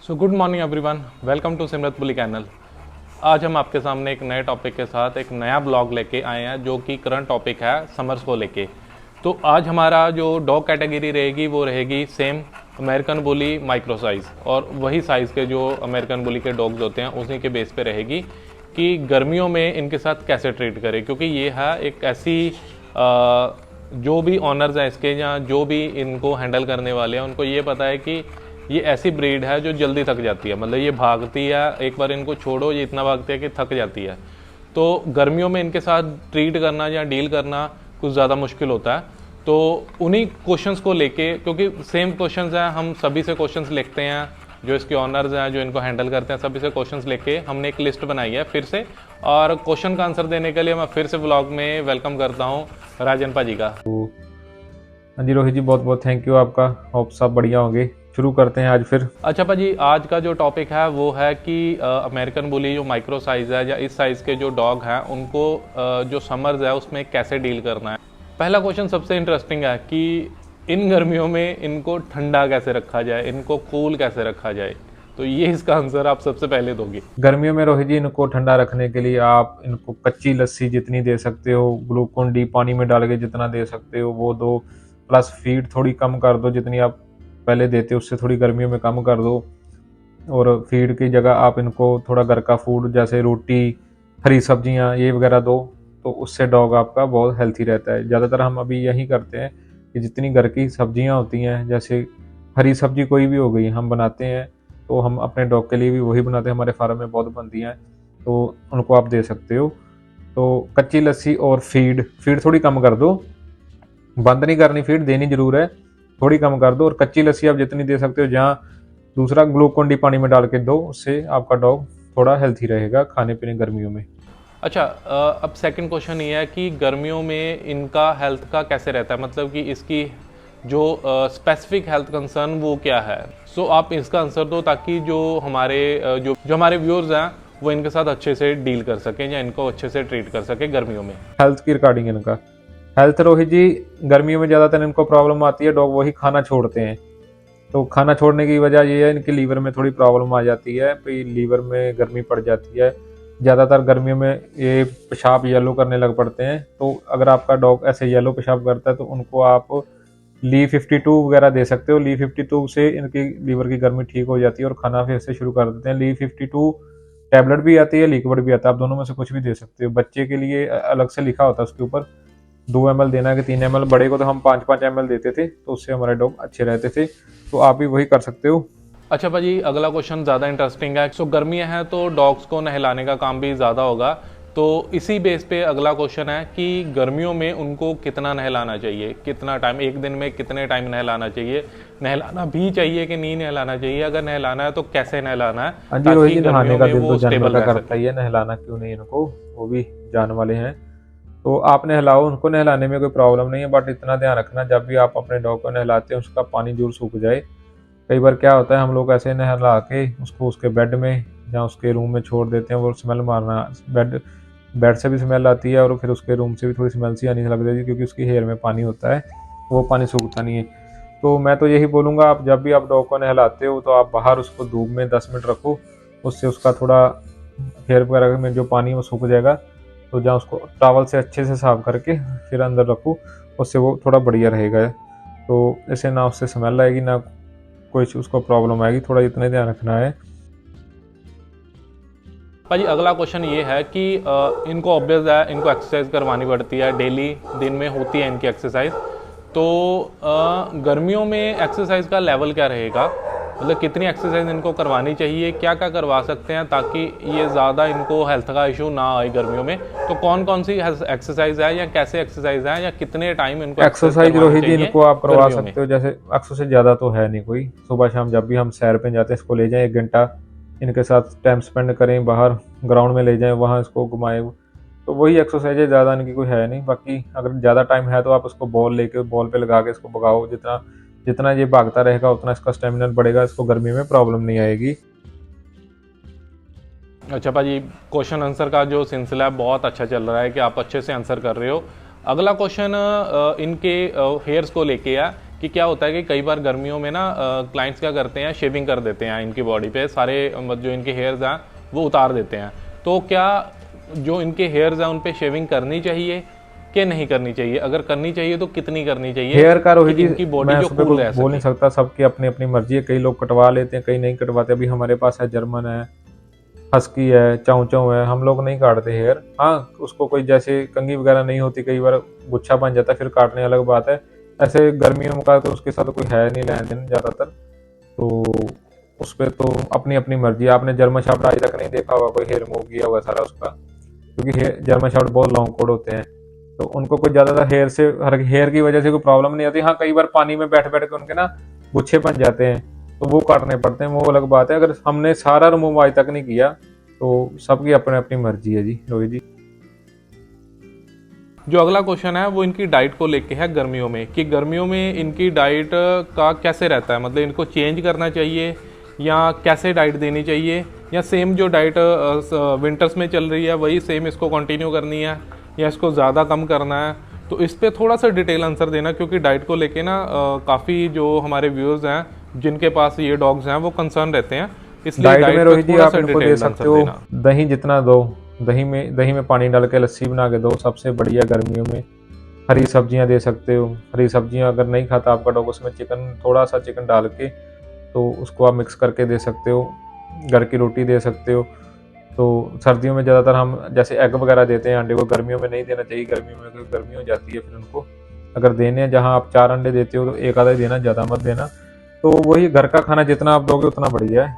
So good morning everyone, welcome to Simrat बुली channel. आज हम आपके सामने एक नए टॉपिक के साथ एक नया ब्लॉग लेके आए हैं जो कि करंट टॉपिक है समर्स को लेके। तो आज हमारा जो डॉग कैटेगरी रहेगी वो रहेगी same American bully micro size, और वही साइज़ के जो अमेरिकन बुली के डॉग्स होते हैं उसी के बेस पे रहेगी कि गर्मियों में इनके साथ कैसे ट्रीट करें। क्योंकि ये है एक ऐसी जो भी ऑनर्स हैं इसके या जो भी इनको हैंडल करने वाले हैं उनको ये पता है कि ये ऐसी ब्रीड है जो जल्दी थक जाती है। मतलब ये भागती है, एक बार इनको छोड़ो ये इतना भागती है कि थक जाती है। तो गर्मियों में इनके साथ ट्रीट करना या डील करना कुछ ज़्यादा मुश्किल होता है। तो उन्हीं क्वेश्चंस को लेके, क्योंकि सेम क्वेश्चंस हैं, हम सभी से क्वेश्चंस लिखते हैं, जो इसके ऑनर्स हैं जो इनको हैंडल करते हैं सभी से क्वेश्चंस लेके हमने एक लिस्ट बनाई है फिर से। और क्वेश्चन का आंसर देने के लिए मैं फिर से व्लॉग में वेलकम करता हूँ राजन पाजी का। हाँ जी रोहित जी, बहुत बहुत थैंक यू आपका। होप सब बढ़िया होंगे। शुरू करते हैं आज फिर। अच्छा पाजी, आज का जो टॉपिक है वो है कि अमेरिकन बुली जो माइक्रो साइज़ है या इस साइज़ के जो डॉग हैं उनको जो समर्स है उसमें कैसे डील करना है। पहला क्वेश्चन सबसे इंटरेस्टिंग है कि इन गर्मियों में इनको ठंडा कैसे रखा जाए, इनको कूल कैसे रखा जाए। तो ये इसका आंसर आप सबसे पहले दोगे। गर्मियों में रोहित जी इनको ठंडा रखने के लिए आप इनको कच्ची लस्सी जितनी दे सकते हो, ग्लूकोन डी पानी में डाल के जितना दे सकते हो वो दो, प्लस फीड थोड़ी कम कर दो, जितनी आप पहले देते हो उससे थोड़ी गर्मियों में कम कर दो। और फीड की जगह आप इनको थोड़ा घर का फूड जैसे रोटी, हरी सब्जियां ये वगैरह दो, तो उससे डॉग आपका बहुत हेल्थी रहता है। ज़्यादातर हम अभी यही करते हैं कि जितनी घर की सब्जियां होती हैं, जैसे हरी सब्जी कोई भी हो गई हम बनाते हैं, तो हम अपने डॉग के लिए भी वही बनाते हैं। हमारे फार्म में बहुत बनती हैं, तो उनको आप दे सकते हो। तो कच्ची लस्सी और फीड थोड़ी कम कर दो, बंद नहीं करनी, फीड देनी जरूर है, थोड़ी कम कर दो। और कच्ची लस्सी आप जितनी दे सकते हो, जहाँ दूसरा ग्लूकोन डी पानी में डाल के दो, उससे आपका डॉग थोड़ा हेल्थी रहेगा खाने पीने गर्मियों में। अच्छा, अब सेकंड क्वेश्चन ये है कि गर्मियों में इनका हेल्थ का कैसे रहता है, मतलब कि इसकी जो स्पेसिफिक हेल्थ कंसर्न वो क्या है। सो आप इसका आंसर दो ताकि जो हमारे हमारे व्यूअर्स हैं वो इनके साथ अच्छे से डील कर सकें या इनको अच्छे से ट्रीट कर सकें गर्मियों में। हेल्थ की रिगार्डिंग इनका हेल्थ रोहित जी, गर्मियों में ज़्यादातर इनको प्रॉब्लम आती है, डॉग वही खाना छोड़ते हैं। तो खाना छोड़ने की वजह ये है इनके लीवर में थोड़ी प्रॉब्लम आ जाती है, फिर लीवर में गर्मी पड़ जाती है। ज़्यादातर गर्मियों में ये पेशाब येलो करने लग पड़ते हैं। तो अगर आपका डॉग ऐसे येलो पेशाब करता है तो उनको आप ली52 वगैरह दे सकते हो। ली52 से इनकी लीवर की गर्मी ठीक हो जाती है और खाना फिर से शुरू कर देते हैं। ली52 टैबलेट भी आती है, लिक्विड भी आता है, आप दोनों में से कुछ भी दे सकते हो। बच्चे के लिए अलग से लिखा होता है उसके ऊपर 2 ml देना है कि 3 ml। बड़े को तो हम 5-5 ml देते थे, तो उससे हमारे डॉग अच्छे रहते थे। तो आप भी वही कर सकते हो। अच्छा भाजी, अगला क्वेश्चन ज़्यादा इंटरेस्टिंग है। सो गर्मियाँ हैं तो डॉग्स को नहलाने का काम भी ज़्यादा होगा। तो इसी बेस पे अगला क्वेश्चन है कि गर्मियों में उनको कितना नहलाना चाहिए, कितना टाइम, एक दिन में कितने टाइम नहलाना चाहिए, नहलाना भी चाहिए कि नहीं नहलाना चाहिए, अगर नहलाना है तो कैसे नहलाना है। हाँ जी रोहित जी, नहाने का दिल तो जानवर का करता ही है, नहलाना क्यों नहीं इनको, वो भी जान वाले हैं। तो आप नहलाओ, उनको नहलाने में कोई प्रॉब्लम नहीं है। बट इतना ध्यान रखना जब भी आप अपने डॉग को नहलाते हैं उसका पानी जरूर सूख जाए। कई बार क्या होता है हम लोग ऐसे नहला के उसको उसके बेड में या उसके रूम में छोड़ देते हैं, वो स्मेल मारना, बेड से भी स्मेल आती है और फिर उसके रूम से भी थोड़ी स्मेल सी आने लग जाती है, क्योंकि उसकी हेयर में पानी होता है, वो पानी सूखता नहीं है। तो मैं तो यही बोलूँगा, आप जब भी आप डॉग को नहलाते हो तो आप बाहर उसको धूप में 10 मिनट रखो, उससे उसका थोड़ा हेयर वगैरह में जो पानी है वो सूख जाएगा। तो जहाँ उसको टॉवल से अच्छे से साफ करके फिर अंदर रखो, उससे वो थोड़ा बढ़िया रहेगा। तो ऐसे ना उससे स्मेल आएगी ना कोई उसको प्रॉब्लम आएगी, थोड़ा इतना ध्यान रखना है। भाजी अगला क्वेश्चन ये है कि इनको ऑब्वियस है, इनको एक्सरसाइज करवानी पड़ती है, डेली दिन में होती है इनकी एक्सरसाइज। तो गर्मियों में एक्सरसाइज का लेवल क्या रहेगा, मतलब कितनी एक्सरसाइज इनको करवानी चाहिए, क्या क्या करवा सकते हैं ताकि ये ज़्यादा इनको हेल्थ का इशू ना आए गर्मियों में। तो कौन कौन सी एक्सरसाइज है या कैसे एक्सरसाइज है या कितने टाइम इनको एक्सरसाइज रोहित जी इनको आप करवा सकते हो। जैसे एक्सरसाइज ज़्यादा तो है नहीं कोई, सुबह शाम जब भी हम सैर पे जाते हैं इसको ले जाएं, 1 घंटा इनके साथ टाइम स्पेंड करें, बाहर ग्राउंड में ले जाएं, वहाँ इसको घुमाएं, तो वही एक्सरसाइज है, ज़्यादा इनकी कोई है नहीं। बाकी अगर ज़्यादा टाइम है तो आप उसको बॉल लेके बॉल पे लगा के इसको भगाओ, जितना ये भागता रहेगा उतना इसका स्टेमिना बढ़ेगा, इसको गर्मी में प्रॉब्लम नहीं आएगी। अच्छा भाजी, क्वेश्चन आंसर का जो सिलसिला बहुत अच्छा चल रहा है कि आप अच्छे से आंसर कर रहे हो। अगला क्वेश्चन इनके हेयर्स को लेके है कि क्या होता है कि कई बार गर्मियों में ना क्लाइंट्स क्या करते हैं, शेविंग कर देते हैं इनकी बॉडी पे, सारे जो इनके हेयर्स हैं वो उतार देते हैं। तो क्या जो इनके हेयर्स हैं उन पे शेविंग करनी चाहिए कि नहीं करनी चाहिए? अगर करनी चाहिए तो कितनी करनी चाहिए? हेयर का रोहित कि जी इनकी बॉडी मैं जो उस पे कूल रह बोल नहीं सके। सकता, सबकी अपनी अपनी मर्जी है। कई लोग कटवा लेते हैं, कई नहीं कटवाते। अभी हमारे पास है जर्मन है, हस्की है, चाऊ चाऊ है, हम लोग नहीं काटते हेयर। हाँ, उसको कोई जैसे कंघी वगैरह नहीं होती, कई बार गुच्छा बन जाता है, फिर काटने अलग बात है। ऐसे गर्मियों का तो उसके साथ कोई है नहीं लेन देन ज़्यादातर, तो उस पर तो अपनी अपनी मर्जी है। आपने जर्मन शॉर्ट आज तक नहीं देखा होगा कोई हेयर रिमूव किया होगा सारा उसका, क्योंकि जर्मन शॉर्ट बहुत लॉन्ग कोड होते हैं, तो उनको कोई ज़्यादातर हेयर से, हर हेयर की वजह से कोई प्रॉब्लम नहीं आती। हाँ, कई बार पानी में बैठ बैठ के उनके ना गुच्छे बन जाते हैं, तो वो काटने पड़ते हैं, वो अलग बात है। अगर हमने सारा रिमूव आज तक नहीं किया, तो सबकी अपनी अपनी मर्जी है जी रोहित जी। जो अगला क्वेश्चन है वो इनकी डाइट को लेके है गर्मियों में, कि गर्मियों में इनकी डाइट का कैसे रहता है, मतलब इनको चेंज करना चाहिए या कैसे डाइट देनी चाहिए, या सेम जो डाइट विंटर्स में चल रही है वही सेम इसको कंटिन्यू करनी है, या इसको ज़्यादा कम करना है? तो इस पर थोड़ा सा डिटेल आंसर देना, क्योंकि डाइट को लेके ना काफ़ी जो हमारे व्यूअर्स हैं जिनके पास ये डॉग्स हैं वो कंसर्न रहते हैं, इसलिए डाइट में डाइट रोहित पे जी थोड़ा आप सा इनको दे डिटेल सकते आंसर हो, देना। दही जितना दो, दही में पानी डाल के लस्सी बना के दो, सबसे बढ़िया गर्मियों में। हरी सब्जियां दे सकते हो, हरी सब्जियां अगर नहीं खाता आपका डॉग, उसमें चिकन, थोड़ा सा चिकन डाल के तो उसको आप मिक्स करके दे सकते हो। घर की रोटी दे सकते हो। तो सर्दियों में ज़्यादातर हम जैसे एग वगैरह देते हैं, अंडे को गर्मियों में नहीं देना चाहिए। गर्मियों में क्योंकि गर्मी हो जाती है, फिर उनको अगर देने हैं, जहाँ आप 4 अंडे देते हो तो एक आधा ही देना, ज़्यादा मत देना। तो वही घर का खाना जितना आप दोगे उतना बढ़िया है।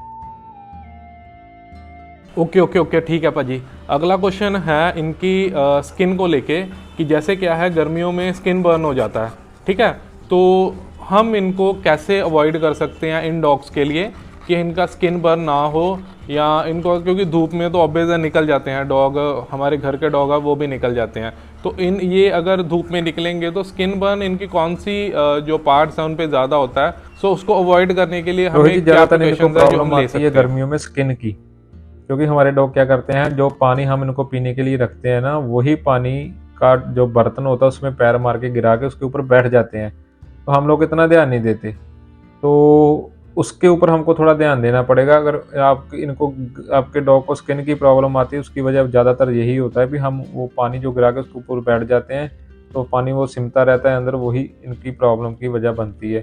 ओके ओके ओके, ठीक है पाजी। अगला क्वेश्चन है इनकी स्किन को लेके, कि जैसे क्या है गर्मियों में स्किन बर्न हो जाता है, ठीक है, तो हम इनको कैसे अवॉइड कर सकते हैं इन डॉग्स के लिए कि इनका स्किन बर्न ना हो, या इनको, क्योंकि धूप में तो ऑब्वियस निकल जाते हैं डॉग, हमारे घर के डॉग है वो भी निकल जाते हैं, तो इन ये अगर धूप में निकलेंगे तो स्किन बर्न इनकी कौन सी जो पार्ट्स हैं उन पे ज़्यादा होता है, सो उसको अवॉइड करने के लिए हमें क्या ज़्यादातर इनको प्रिकॉशंस है जो प्रॉब्लम हम ले आती सकते है हैं? गर्मियों में स्किन की, क्योंकि हमारे डॉग क्या करते हैं, जो पानी हम इनको पीने के लिए रखते हैं ना, वही पानी का जो बर्तन होता है उसमें पैर मार के गिरा के उसके ऊपर बैठ जाते हैं। तो हम लोग इतना ध्यान नहीं देते, तो उसके ऊपर हमको थोड़ा ध्यान देना पड़ेगा। अगर आप इनको, आपके डॉग को स्किन की प्रॉब्लम आती है, उसकी वजह ज़्यादातर यही होता है कि हम वो पानी जो गिरा के उसके ऊपर बैठ जाते हैं, तो पानी वो सिमटा रहता है अंदर, वही इनकी प्रॉब्लम की वजह बनती है।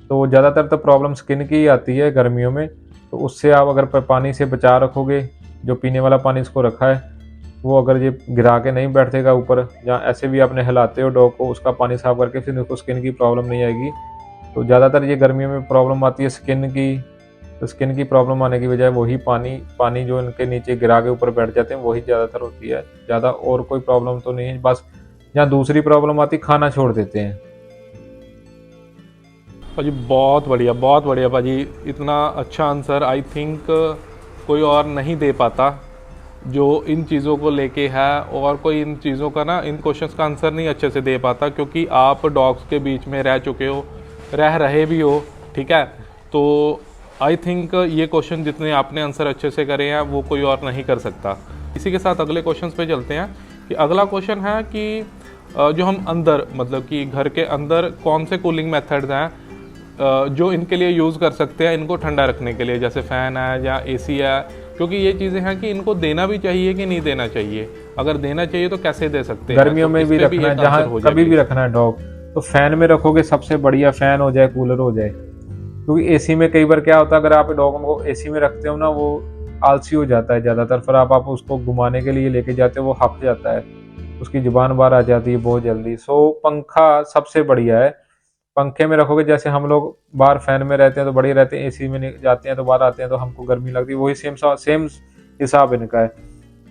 तो ज़्यादातर तो प्रॉब्लम स्किन की ही आती है गर्मियों में। तो उससे आप अगर पानी से बचा रखोगे, जो पीने वाला पानी इसको रखा है वो अगर ये गिरा के नहीं बैठेगा ऊपर, या ऐसे भी आपने हिलाते हो डॉग को, उसका पानी साफ करके, फिर उसको स्किन की प्रॉब्लम नहीं आएगी। तो ज़्यादातर ये गर्मियों में प्रॉब्लम आती है स्किन की। तो स्किन की प्रॉब्लम आने की वजह वही पानी जो इनके नीचे गिरा के ऊपर बैठ जाते हैं वही ज़्यादातर होती है। ज़्यादा और कोई प्रॉब्लम तो नहीं है। बस जहाँ दूसरी प्रॉब्लम आती, खाना छोड़ देते हैं। भाजी बहुत बढ़िया भाजी, इतना अच्छा आंसर आई थिंक कोई और नहीं दे पाता जो इन चीज़ों को लेके है, और कोई इन चीज़ों का ना, इन क्वेश्चंस का आंसर नहीं अच्छे से दे पाता, क्योंकि आप डॉग्स के बीच में रह चुके हो, रह रहे भी हो, ठीक है। तो आई थिंक ये क्वेश्चन जितने आपने आंसर अच्छे से करे हैं वो कोई और नहीं कर सकता। इसी के साथ अगले क्वेश्चन पे चलते हैं, कि अगला क्वेश्चन है कि जो हम अंदर, मतलब कि घर के अंदर कौन से कूलिंग मेथड्स हैं जो इनके लिए यूज़ कर सकते हैं इनको ठंडा रखने के लिए, जैसे फ़ैन है या एसी है, क्योंकि ये चीज़ें हैं कि इनको देना भी चाहिए कि नहीं देना चाहिए, अगर देना चाहिए तो कैसे दे सकते हैं? गर्मियों में भी रखना है, जहाँ कभी भी रखना है डॉग, तो फैन में रखोगे सबसे बढ़िया, फैन हो जाए, कूलर हो जाए। क्योंकि एसी में कई बार क्या होता है, अगर आप डॉग को एसी में रखते हो ना, वो आलसी हो जाता है ज़्यादातर। फिर आप उसको घुमाने के लिए लेके जाते हो, वो हफ जाता है, उसकी जुबान बाहर आ जाती है बहुत जल्दी। सो पंखा सबसे बढ़िया है। पंखे में रखोगे, जैसे हम लोग बाहर फैन में रहते हैं तो बढ़िया रहते हैं, एसी में जाते हैं तो बाहर आते हैं तो हमको गर्मी लगती है, वही सेम हिसाब इनका है।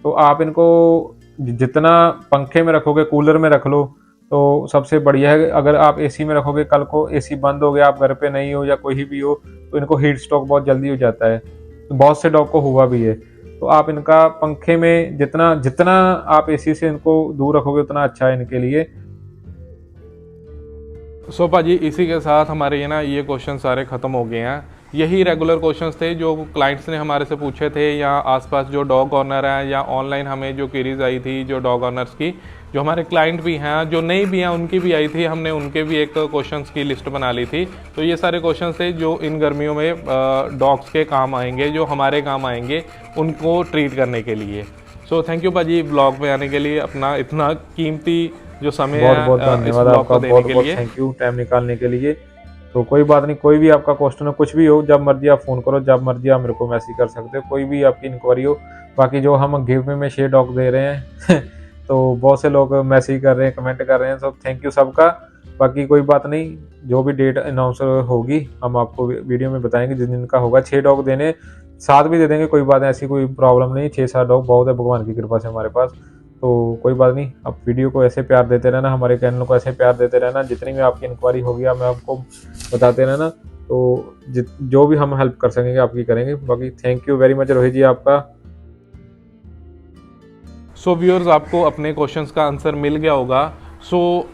तो आप इनको जितना पंखे में रखोगे, कूलर में रख लो तो सबसे बढ़िया है। अगर आप एसी में रखोगे, कल को एसी बंद हो गया, आप घर पे नहीं हो या कोई भी हो, तो इनको हीट स्ट्रोक बहुत जल्दी हो जाता है। तो बहुत से डॉग को हुआ भी है। तो आप इनका पंखे में जितना आप एसी से इनको दूर रखोगे उतना अच्छा है इनके लिए। सो पाजी, इसी के साथ हमारे ये क्वेश्चन सारे ख़त्म हो गए हैं। यही रेगुलर क्वेश्चंस थे जो क्लाइंट्स ने हमारे से पूछे थे, या आसपास जो डॉग ऑनर हैं, या ऑनलाइन हमें जो क्वेरीज आई थी जो डॉग ऑनर्स की, जो हमारे क्लाइंट भी हैं, जो नई भी हैं, उनकी भी आई थी, हमने उनके भी एक क्वेश्चंस की लिस्ट बना ली थी। तो ये सारे क्वेश्चंस थे जो इन गर्मियों में डॉग्स के काम आएंगे, जो हमारे काम आएंगे उनको ट्रीट करने के लिए। सो थैंक यू भाजी ब्लॉग में आने के लिए, अपना इतना कीमती जो समय बहुत है बहुत इस धन्यवाद ब्लॉग आपका, को देने बहुत के बहुत लिए। थैंक यू टाइम निकालने के लिए। तो कोई बात नहीं, कोई भी आपका क्वेश्चन हो, कुछ भी हो, जब मर्जी आप फ़ोन करो, जब मर्जी आप मेरे को मैसेज कर सकते हो, कोई भी आपकी इंक्वायरी हो। बाकी जो हम गिव में 6 डॉग दे रहे हैं तो बहुत से लोग मैसेज कर रहे हैं, कमेंट कर रहे हैं, सब थैंक यू सबका। बाकी कोई बात नहीं, जो भी डेट अनाउंस होगी हम आपको वीडियो में बताएंगे जिस दिन का होगा। 6 डॉग देने, 7 भी दे देंगे, कोई बात नहीं, ऐसी कोई प्रॉब्लम नहीं। 6-7 डॉग बहुत है भगवान की कृपा से हमारे पास। तो कोई बात नहीं, आप वीडियो को ऐसे प्यार देते रहना, हमारे चैनल को ऐसे प्यार देते रहना, जितनी भी आपकी इंक्वायरी होगी मैं आपको बताते रहना। तो जो भी हम हेल्प कर सकेंगे आपकी करेंगे। बाकी thank you very much Rohit ji आपका। सो व्यूअर्स, आपको अपने क्वेश्चंस का आंसर मिल गया होगा। सो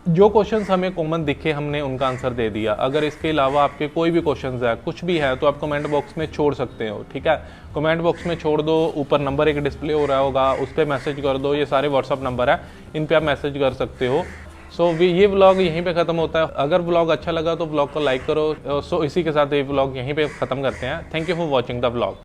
जो क्वेश्चंस हमें कॉमन दिखे हमने उनका आंसर दे दिया। अगर इसके अलावा आपके कोई भी क्वेश्चंस है, कुछ भी है, तो आप कमेंट बॉक्स में छोड़ सकते हो, ठीक है। कमेंट बॉक्स में छोड़ दो, ऊपर नंबर एक डिस्प्ले हो रहा होगा, उस पर मैसेज कर दो। ये सारे व्हाट्सअप नंबर है, इन पे आप मैसेज कर सकते हो। सो ये व्लॉग यहीं पे ख़त्म होता है। अगर व्लॉग अच्छा लगा तो व्लॉग को लाइक करो। सो इसी के साथ ये व्लॉग यहीं पे ख़त्म करते हैं। Thank you for watching the vlog.